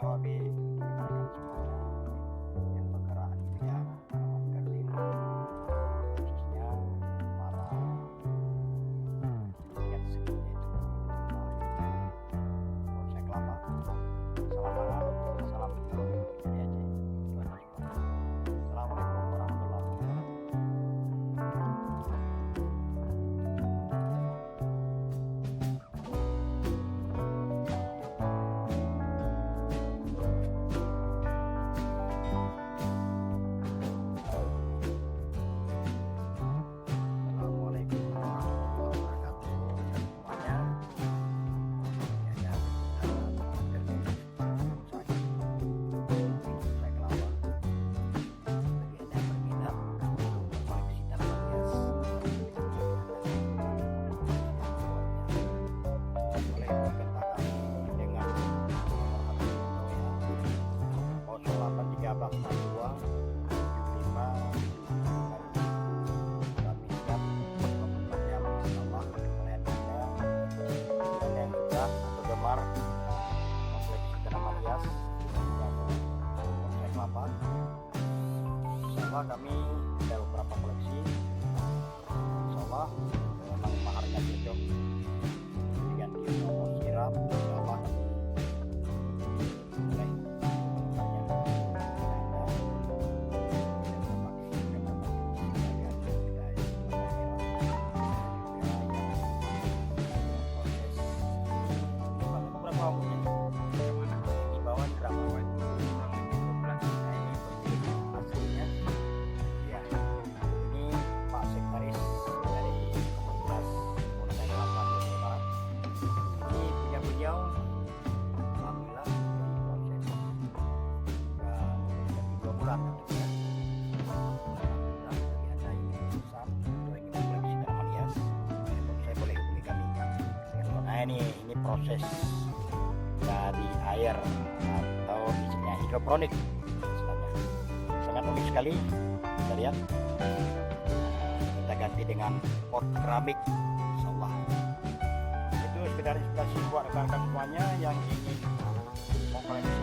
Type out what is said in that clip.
Awabi rekan semuanya yang bergerak di bidang tanaman garden, khususnya para pegiat seni yaitu bonsai kelapa. Salam hangat, salam betul dari Aceh. Assalamualaikum warahmatullahi wabarakatuh. Assalamualaikum warahmatullahi wabarakatuh semuanya. Ya, saya kelapa. Bagi Anda yang berminat koleksi tanaman hias, boleh kontak kami dengan nomor HP WA 081342 kami siap memperbanyak insyaallah oleh Anda dan yang sudah penggemar koleksi tanaman hias dan bonsai kelapa. Insyaallah kami ada beberapa koleksi, insyaallah memang maharnya cocok dengan nomor sirap. Insyaallah boleh ini proses dari air atau isinya hidroponik istilahnya. Sangat unik sekali, kita lihat. Kita ganti dengan pot keramik, insyaallah. Itu sekedar inspirasi buat rekan-rekan semuanya yang ingin mengkoleksi